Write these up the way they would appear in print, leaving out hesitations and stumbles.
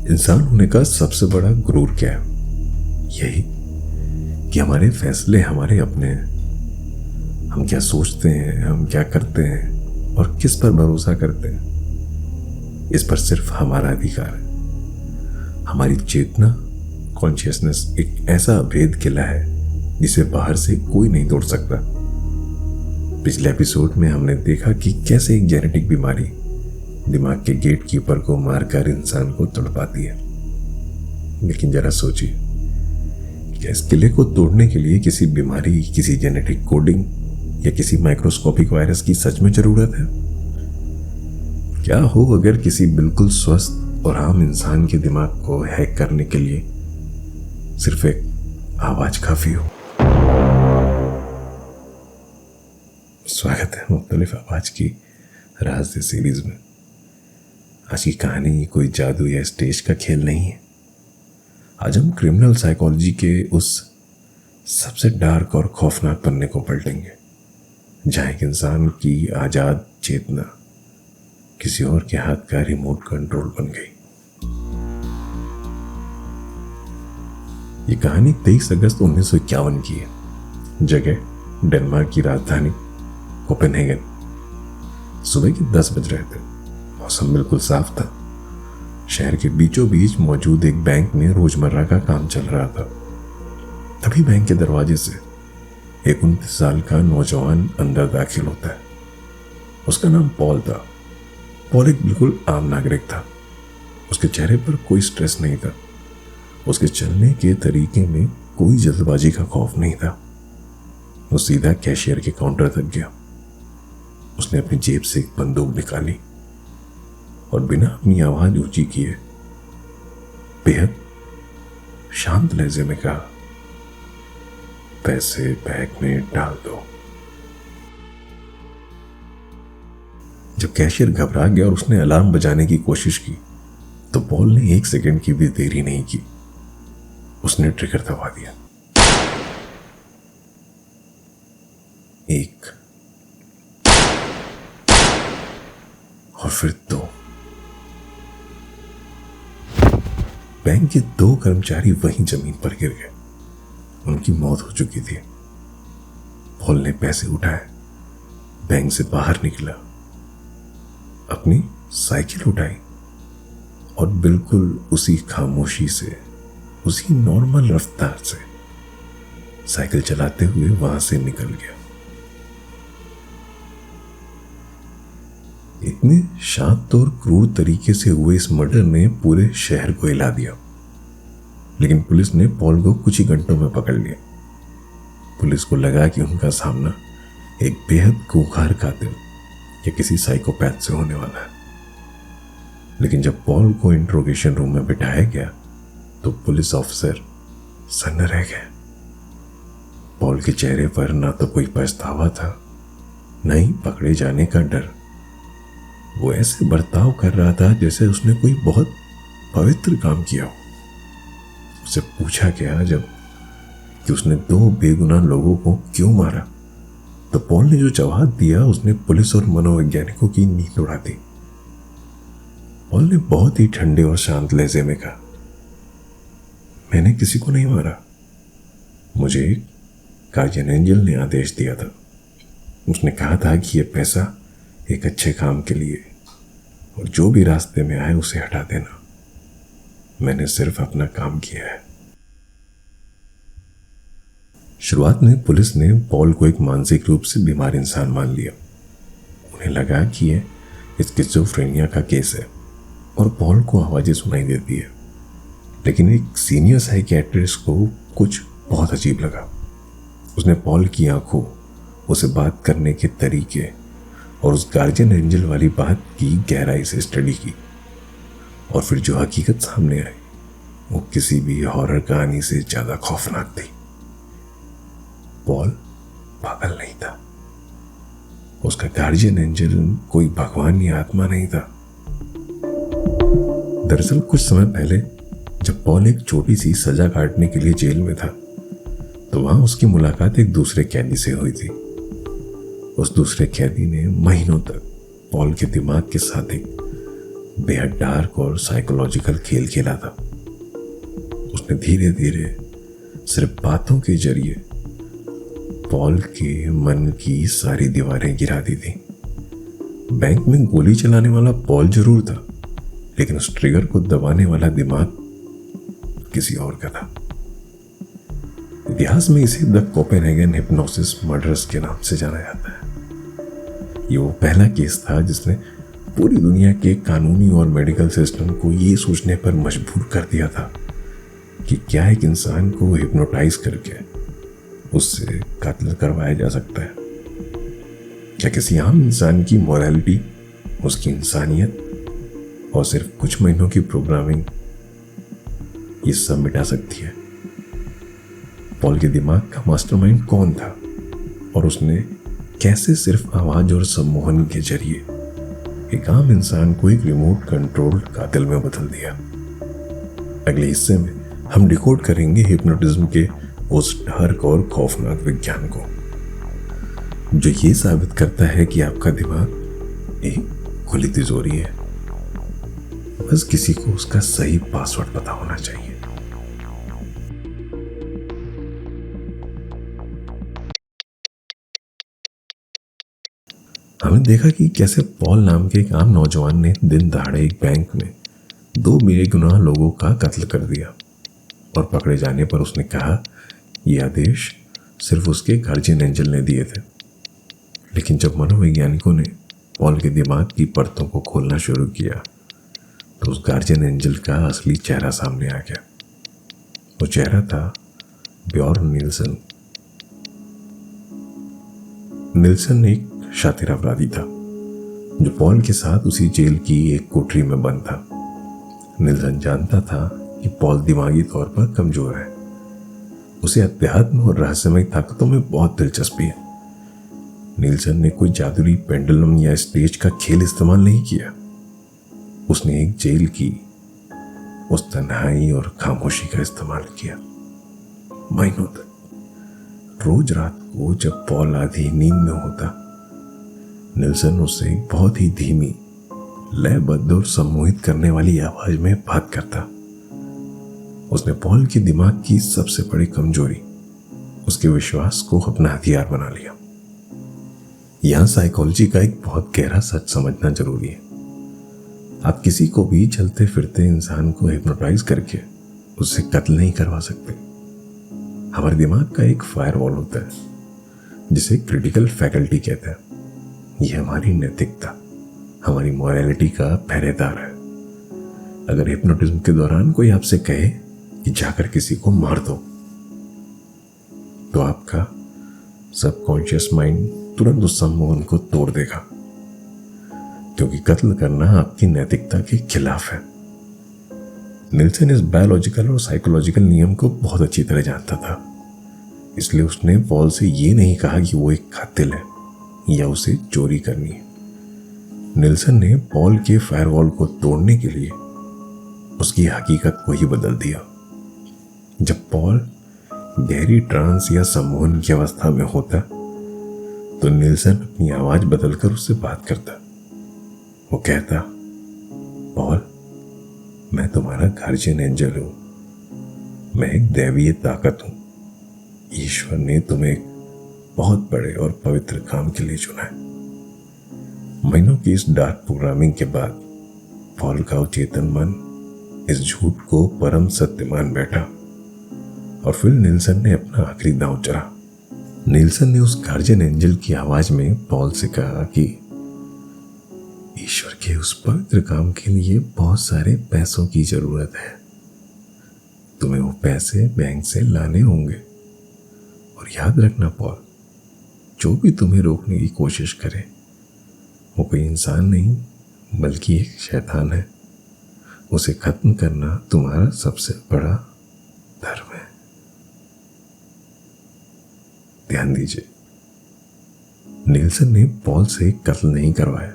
इंसान होने का सबसे बड़ा गुरूर क्या है? यही कि हमारे फैसले हमारे अपने हैं। हम क्या सोचते हैं, हम क्या करते हैं और किस पर भरोसा करते हैं, इस पर सिर्फ हमारा अधिकार है। हमारी चेतना, कॉन्शियसनेस एक ऐसा अभेद किला है जिसे बाहर से कोई नहीं तोड़ सकता। पिछले एपिसोड में हमने देखा कि कैसे एक जेनेटिक बीमारी दिमाग के गेट कीपर को मारकर इंसान को तड़पाती है। लेकिन जरा सोचिए, क्या इस किले को तोड़ने के लिए किसी बीमारी, किसी जेनेटिक कोडिंग या किसी माइक्रोस्कोपिक वायरस की सच में जरूरत है? क्या हो अगर किसी बिल्कुल स्वस्थ और आम इंसान के दिमाग को हैक करने के लिए सिर्फ एक आवाज काफी हो? स्वागत है मुख्तलिफ आवाज की राज सीरीज में। आज की कहानी कोई जादू या स्टेज का खेल नहीं है। आज हम क्रिमिनल साइकोलॉजी के उस सबसे डार्क और खौफनाक पन्ने को पलटेंगे, जहां एक इंसान की आजाद चेतना किसी और के हाथ का रिमोट कंट्रोल बन गई। ये कहानी 23 अगस्त 1951 की है। जगह डेनमार्क की राजधानी कोपेनहेगन। सुबह के 10 बज रहे थे। मौसम बिल्कुल साफ था। शहर के बीचों बीच मौजूद एक बैंक में रोजमर्रा का काम चल रहा था। तभी बैंक के दरवाजे से एक 29 साल का नौजवान अंदर दाखिल होता है। उसका नाम पॉल था। पॉल एक बिल्कुल आम नागरिक था। उसके चेहरे पर कोई स्ट्रेस नहीं था। उसके चलने के तरीके में कोई जल्दबाजी का खौफ नहीं था। वो सीधा कैशियर के काउंटर तक गया। उसने अपनी जेब से एक बंदूक निकाली और बिना अपनी आवाज ऊंची किए बेहद शांत लहजे में कहा, पैसे बैग में डाल दो। जब कैशियर घबरा गया और उसने अलार्म बजाने की कोशिश की तो पॉल ने 1 सेकंड की भी देरी नहीं की। उसने ट्रिगर दबा दिया। 1 और फिर 2। बैंक के 2 कर्मचारी वहीं जमीन पर गिर गए। उनकी मौत हो चुकी थी। पॉल ने पैसे उठाए, बैंक से बाहर निकला, अपनी साइकिल उठाई और बिल्कुल उसी खामोशी से, उसी नॉर्मल रफ्तार से साइकिल चलाते हुए वहां से निकल गया। इतने शांत और क्रूर तरीके से हुए इस मर्डर ने पूरे शहर को हिला दिया। लेकिन पुलिस ने पॉल को कुछ ही घंटों में पकड़ लिया। पुलिस को लगा कि उनका सामना एक बेहद खूंखार कातिल या किसी साइकोपैथ से होने वाला है। लेकिन जब पॉल को इंट्रोगेशन रूम में बिठाया गया तो पुलिस ऑफिसर सन्न रह गए। पॉल के चेहरे पर ना तो कोई पछतावा था, न ही पकड़े जाने का डर। वो ऐसे बर्ताव कर रहा था जैसे उसने कोई बहुत पवित्र काम किया हो। उसे पूछा गया जब कि उसने 2 बेगुनाह लोगों को क्यों मारा, तो पॉल ने जो जवाब दिया उसने पुलिस और मनोवैज्ञानिकों की नींद उड़ा दी। पॉल ने बहुत ही ठंडे और शांत लहजे में कहा, मैंने किसी को नहीं मारा। मुझे एक गार्जियन एंजल ने आदेश दिया था। उसने कहा था कि यह पैसा एक अच्छे काम के लिए, और जो भी रास्ते में आए उसे हटा देना। मैंने सिर्फ अपना काम किया है। शुरुआत में पुलिस ने पॉल को एक मानसिक रूप से बीमार इंसान मान लिया। उन्हें लगा कि यह स्किज़ोफ्रेनिया का केस है और पॉल को आवाजें सुनाई देती है। लेकिन एक सीनियर साइकियाट्रिस्ट को कुछ बहुत अजीब लगा। उसने पॉल की आंखों, उसे बात करने के तरीके और उस गार्जियन एंजल वाली बात की गहराई से स्टडी की। और फिर जो हकीकत सामने आई वो किसी भी हॉरर कहानी से ज्यादा खौफनाक थी। पॉल पागल नहीं था। उसका गार्जियन एंजल कोई भगवान या आत्मा नहीं था। दरअसल कुछ समय पहले जब पॉल एक छोटी सी सजा काटने के लिए जेल में था तो वहां उसकी मुलाकात एक दूसरे कैदी से हुई थी। उस दूसरे कैदी ने महीनों तक पॉल के दिमाग के साथ एक बेहद डार्क और साइकोलॉजिकल खेल खेला था। उसने धीरे धीरे सिर्फ बातों के जरिए पॉल के मन की सारी दीवारें गिरा दी थी। बैंक में गोली चलाने वाला पॉल जरूर था, लेकिन उस ट्रिगर को दबाने वाला दिमाग किसी और का था। इतिहास में इसे द कोपेनहेगन हिप्नोसिस मर्डर्स के नाम से जाना जाता है। ये वो पहला केस था जिसने पूरी दुनिया के कानूनी और मेडिकल सिस्टम को ये सोचने पर मजबूर कर दिया था कि क्या एक इंसान को हिप्नोटाइज करके उससे कत्ल करवाया जा सकता है। क्या किसी आम इंसान की मॉरलिटी, उसकी इंसानियत और सिर्फ कुछ महीनों की प्रोग्रामिंग ये सब मिटा सकती है? पॉल के दिमाग का मास्टरमाइंड कौन था और उसने कैसे सिर्फ आवाज और सम्मोहन के जरिए एक आम इंसान को एक रिमोट कंट्रोल्ड कातिल में बदल दिया? अगले हिस्से में हम डिकोड करेंगे हिप्नोटिज्म के उस डार्क और खौफनाक विज्ञान को, जो ये साबित करता है कि आपका दिमाग एक खुली तिजोरी है, बस किसी को उसका सही पासवर्ड पता होना चाहिए। हमने देखा कि कैसे पॉल नाम के एक आम नौजवान ने दिन दहाड़े एक बैंक में 2 बेगुनाह लोगों का कत्ल कर दिया और पकड़े जाने पर उसने कहा यह आदेश सिर्फ उसके गार्जियन एंजल ने दिए थे। लेकिन जब मनोवैज्ञानिकों ने पॉल के दिमाग की परतों को खोलना शुरू किया तो उस गार्जियन एंजल का असली चेहरा सामने आ गया। वो चेहरा था ब्यॉर्न निल्सन। निल्सन एक शातिर अपराधी था जो पॉल के साथ उसी जेल की एक कोठरी में बंद था। निल्सन जानता था कि पॉल दिमागी तौर पर कमजोर है, उसे अध्यात्म और रहस्यमय ताकतों में बहुत दिलचस्पी है। निल्सन ने कोई जादुई पेंडुलम या स्टेज का खेल इस्तेमाल नहीं किया। उसने एक जेल की उस तन्हाई और खामोशी का इस्तेमाल किया। महीनों तक रोज रात को जब पॉल आधी नींद में होता, निल्सन उसे एक बहुत ही धीमी, लयबद्ध और सम्मोहित करने वाली आवाज में बात करता। उसने पॉल के दिमाग की सबसे बड़ी कमजोरी, उसके विश्वास को अपना हथियार बना लिया। यहां साइकोलॉजी का एक बहुत गहरा सच समझना जरूरी है। आप किसी को भी चलते फिरते इंसान को हिप्नोटाइज करके उससे कत्ल नहीं करवा सकते। हमारे दिमाग का एक फायरवॉल होता है जिसे क्रिटिकल फैकल्टी कहते हैं। यह हमारी नैतिकता, हमारी मॉरलिटी का पहरेदार है। अगर हिप्नोटिज्म के दौरान कोई आपसे कहे कि जाकर किसी को मार दो, तो आपका सबकॉन्शियस माइंड तुरंत उस सम्मोहन को तोड़ देगा, क्योंकि कत्ल करना आपकी नैतिकता के खिलाफ है। निल्सन इस बायोलॉजिकल और साइकोलॉजिकल नियम को बहुत अच्छी तरह जानता था। इसलिए उसने पॉल से ये नहीं कहा कि वो एक कातिल है या उसे चोरी करनी है। निल्सन ने पॉल के फायरवॉल को तोड़ने के लिए उसकी हकीकत को ही बदल दिया। जब पॉल गहरी ट्रांस या सम्मोहन की अवस्था में होता तो निल्सन अपनी आवाज बदलकर उससे बात करता। वो कहता, पॉल, मैं तुम्हारा गार्जियन एंजल हूं, मैं एक दैवीय ताकत हूं। ईश्वर ने तुम्हें एक बहुत बड़े और पवित्र काम के लिए चुना है। महीनों की इस डार्क प्रोग्रामिंग के बाद पॉल का अचेतन मन इस झूठ को परम सत्य मान बैठा और फिर निल्सन ने अपना आखिरी दांव चढ़ा। निल्सन ने उस गार्जियन एंजल की आवाज में पॉल से कहा कि ईश्वर के उस पवित्र काम के लिए बहुत सारे पैसों की जरूरत है। तुम्हें वो पैसे बैंक से लाने होंगे। और याद रखना पॉल, जो भी तुम्हें रोकने की कोशिश करे वो कोई इंसान नहीं बल्कि एक शैतान है। उसे खत्म करना तुम्हारा सबसे बड़ा धर्म है। ध्यान दीजिए, निल्सन ने पॉल से कत्ल नहीं करवाया।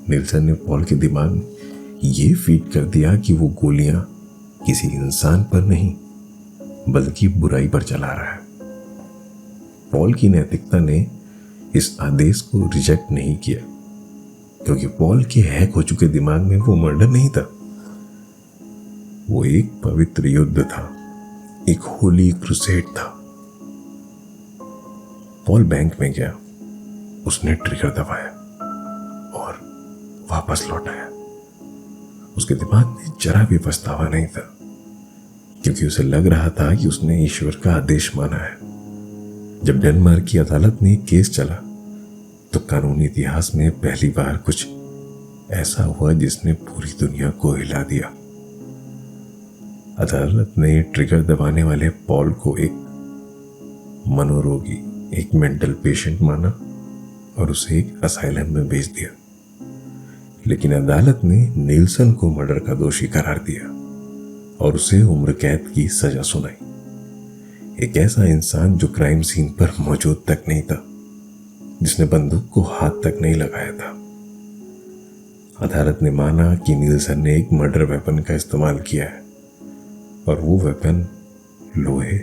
निल्सन ने पॉल के दिमाग में ये फीड कर दिया कि वो गोलियां किसी इंसान पर नहीं बल्कि बुराई पर चला रहा है। पॉल की नैतिकता ने इस आदेश को रिजेक्ट नहीं किया, क्योंकि पॉल के हैक हो चुके दिमाग में वो मर्डर नहीं था, वो एक पवित्र युद्ध था, एक होली क्रूसेड था। पॉल बैंक में गया, उसने ट्रिगर दबाया और वापस लौट आया। उसके दिमाग में जरा भी पछतावा नहीं था, क्योंकि उसे लग रहा था कि उसने ईश्वर का आदेश माना है। जब डेनमार्क की अदालत में एक केस चला तो कानूनी इतिहास में पहली बार कुछ ऐसा हुआ जिसने पूरी दुनिया को हिला दिया। अदालत ने ट्रिगर दबाने वाले पॉल को एक मनोरोगी, एक मेंटल पेशेंट माना और उसे एक असाइलम में भेज दिया। लेकिन अदालत ने नीलसन को मर्डर का दोषी करार दिया और उसे उम्र कैद की सजा सुनाई। एक ऐसा इंसान जो क्राइम सीन पर मौजूद तक नहीं था, जिसने बंदूक को हाथ तक नहीं लगाया था। अदालत ने माना कि नीलसन ने एक मर्डर वेपन का इस्तेमाल किया है और वो वेपन लोहे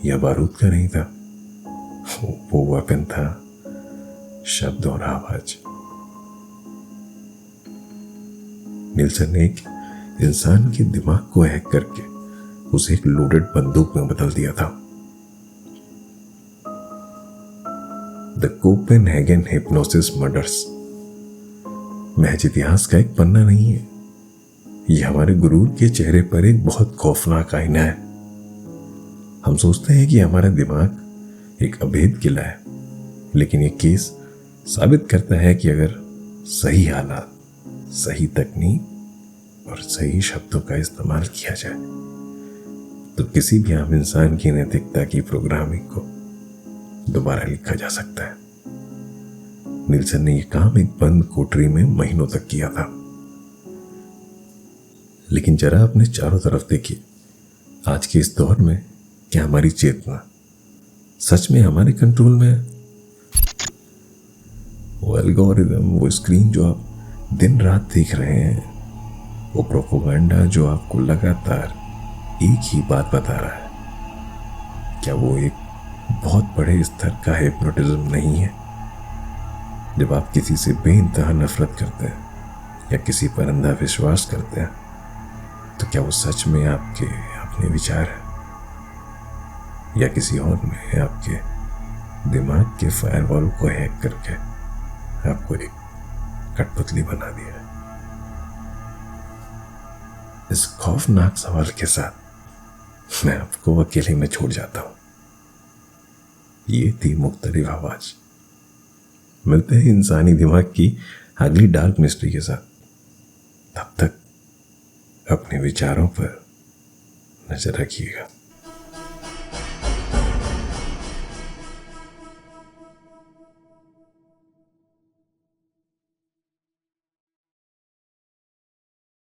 या बारूद का नहीं था, वो वेपन था शब्द और आवाज। नीलसन ने एक इंसान के दिमाग को हैक करके उसे एक लोडेड बंदूक में बदल दिया था। द कोपेनहेगन हिप्नोसिस मर्डर्स महज इतिहास का एक पन्ना नहीं है, यह हमारे गुरूर के चेहरे पर एक बहुत खौफनाक आईना है। हम सोचते हैं कि हमारा दिमाग एक अभेद किला है, लेकिन यह केस साबित करता है कि अगर सही हालात, सही तकनीक और सही शब्दों का इस्तेमाल किया जाए तो किसी भी आम इंसान की नैतिकता की प्रोग्रामिंग को दोबारा लिखा जा सकता है। नीलसन ने यह काम एक बंद कोठरी में महीनों तक किया था। लेकिन जरा अपने चारों तरफ देखिए, आज के इस दौर में क्या हमारी चेतना सच में हमारे कंट्रोल में है? वो एल्गोरिदम, वो स्क्रीन जो आप दिन रात देख रहे हैं, वो प्रोपोगंडा जो आपको लगातार एक ही बात बता रहा है, क्या वो एक बहुत बड़े स्तर का हिप्नोटिज्म नहीं है? जब आप किसी से बेइंतहा नफरत करते हैं या किसी पर अंधा विश्वास करते हैं, तो क्या वो सच में आपके अपने विचार है या किसी और ने आपके दिमाग के फायरवॉल को हैक करके आपको एक कठपुतली बना दिया है? इस खौफनाक सवाल के साथ मैं आपको अकेले में छोड़ जाता हूं। ये थी मुख्तलिफ आवाज। मिलते हैं इंसानी दिमाग की अगली डार्क मिस्ट्री के साथ। तब तक अपने विचारों पर नजर रखिएगा।